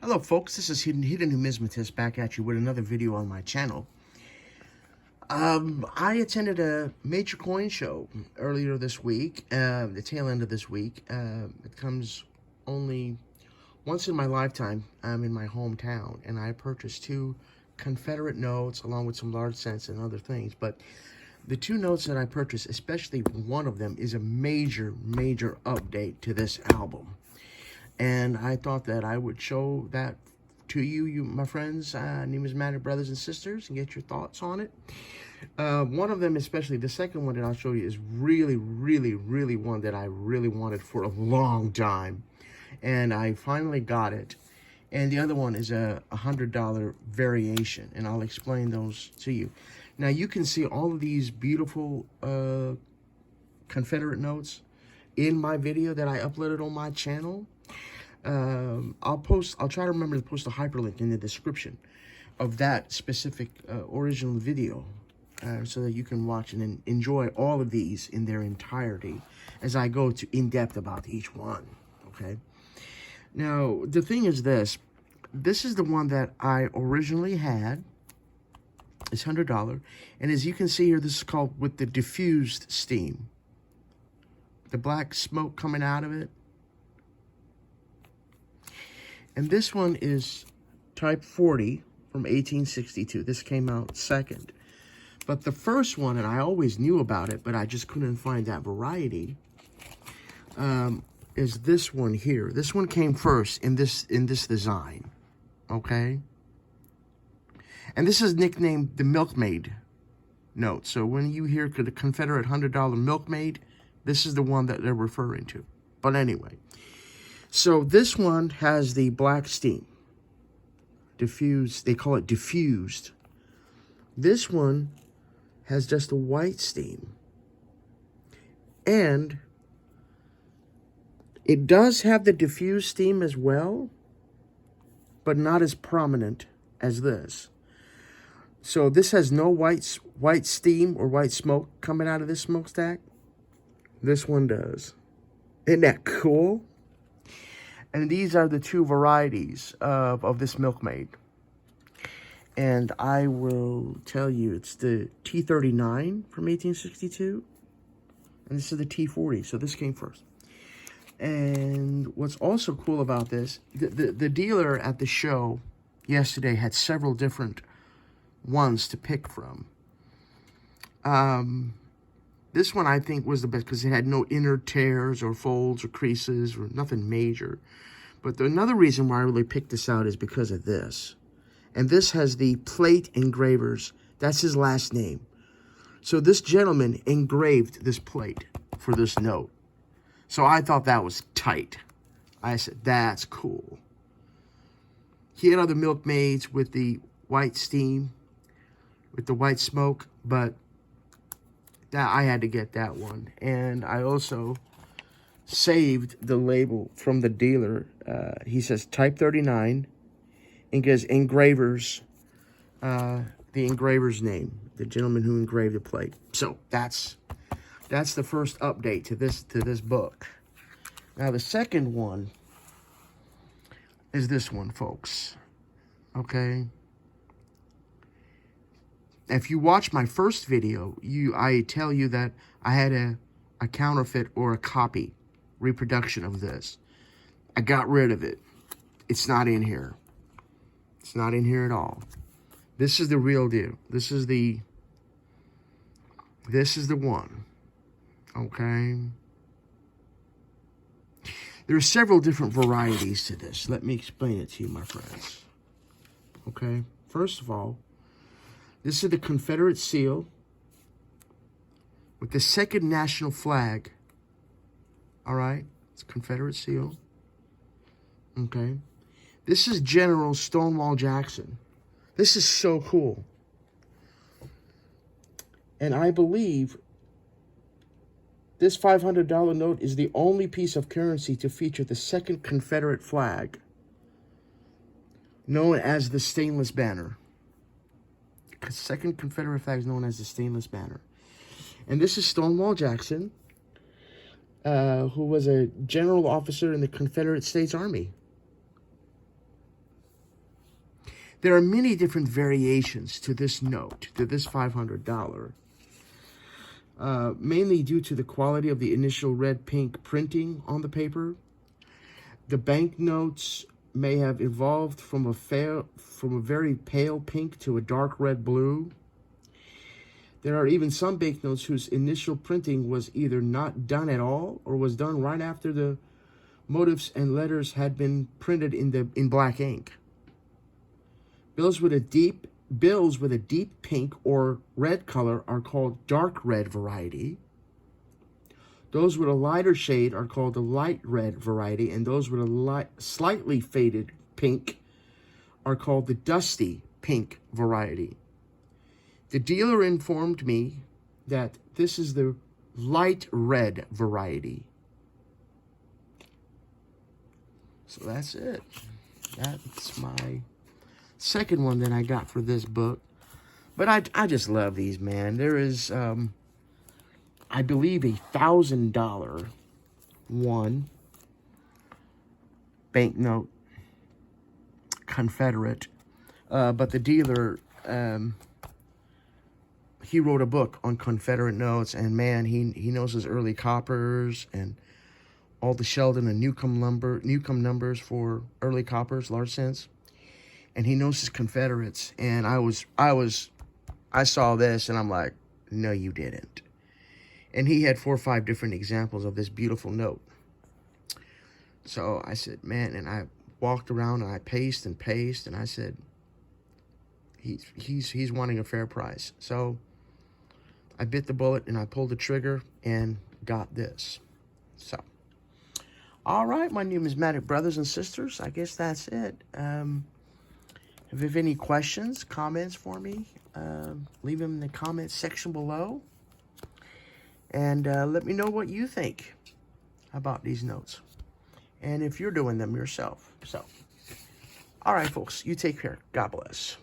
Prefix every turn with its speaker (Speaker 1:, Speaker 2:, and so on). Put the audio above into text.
Speaker 1: Hello folks, this is Hidden Numismatist back at you with another video on my channel. I attended a major coin show earlier this week, the tail end of this week. It comes only once in my lifetime. I'm in my hometown, and I purchased 2 Confederate notes along with some large cents and other things. But the 2 notes that I purchased, especially one of them, is a major update to this album. And I thought that I would show that to you my friends, numismatic brothers and sisters, and get your thoughts on it. One of them, especially the second one that I'll show you, is really one that I really wanted for a long time, and I finally got it. And the other one is a $100 variation, and I'll explain those to you. Now you can see all of these beautiful Confederate notes in my video that I uploaded on my channel. I'll try to remember to post a hyperlink in the description of that specific original video, so that you can watch and enjoy all of these in their entirety as I go in depth about each one. Okay. Now the thing is this is the one that I originally had. It's $100, and as you can see here, this is called with the diffused steam. The black smoke coming out of it. And this one is type 40 from 1862. This came out second. But the first one, and I always knew about it, but I just couldn't find that variety, is this one here. This one came first in this design, okay? And this is nicknamed the Milkmaid note. So when you hear the Confederate $100 Milkmaid, this is the one that they're referring to. But anyway. So this one has the black steam. Diffused, they call it diffused. This one has just a white steam. And it does have the diffused steam as well, but not as prominent as this. So this has no white steam or white smoke coming out of this smokestack. This one does. Isn't that cool? And these are the 2 varieties of this Milkmaid. And I will tell you, it's the T39 from 1862. And this is the T40, so this came first. And what's also cool about this, the dealer at the show yesterday had several different ones to pick from. This one I think was the best because it had no inner tears or folds or creases or nothing major. But another reason why I really picked this out is because of this. And this has the plate engravers. That's his last name. So this gentleman engraved this plate for this note. So I thought that was tight. I said, that's cool. He had other Milkmaids with the white steam, with the white smoke, but I had to get that one. And I also saved the label from the dealer. He says type 39, and gives engravers, the engraver's name, the gentleman who engraved the plate. So that's the first update to this book. Now the second one is this one, folks. Okay. If you watch my first video, I tell you that I had a counterfeit or a copy reproduction of this. I got rid of it. It's not in here. It's not in here at all. This is the real deal. This is the one. Okay. There are several different varieties to this. Let me explain it to you, my friends. Okay. First of all, this is the Confederate seal with the second national flag. All right. It's a Confederate seal. Okay. This is General Stonewall Jackson. This is so cool. And I believe this $500 note is the only piece of currency to feature the second Confederate flag, known as the stainless banner. The second Confederate flag is known as the stainless banner. And this is Stonewall Jackson, who was a general officer in the Confederate States Army. There are many different variations to this note, to this $500, mainly due to the quality of the initial red-pink printing on the paper. The banknotes may have evolved from a very pale pink to a dark red blue. There are even some banknotes whose initial printing was either not done at all or was done right after the motifs and letters had been printed in black ink. Bills with a deep pink or red color are called dark red variety. Those with a lighter shade are called the light red variety, and those with a slightly faded pink are called the dusty pink variety. The dealer informed me that this is the light red variety. So that's it. That's my second one that I got for this book. But I just love these, man. There is, I believe, $1,000 one banknote, Confederate. But the dealer, he wrote a book on Confederate notes, and man, he knows his early coppers and all the Sheldon and Newcomb numbers for early coppers, large cents. And he knows his Confederates. And I saw this and I'm like, no, you didn't. And he had 4 or 5 different examples of this beautiful note. So I said, man, and I walked around and I paced and I said, he's wanting a fair price. So I bit the bullet and I pulled the trigger and got this. So, all right, my numismatic brothers and sisters, I guess that's it. If you have any questions, comments for me, leave them in the comments section below. And let me know what you think about these notes. And if you're doing them yourself. So, all right, folks, you take care. God bless.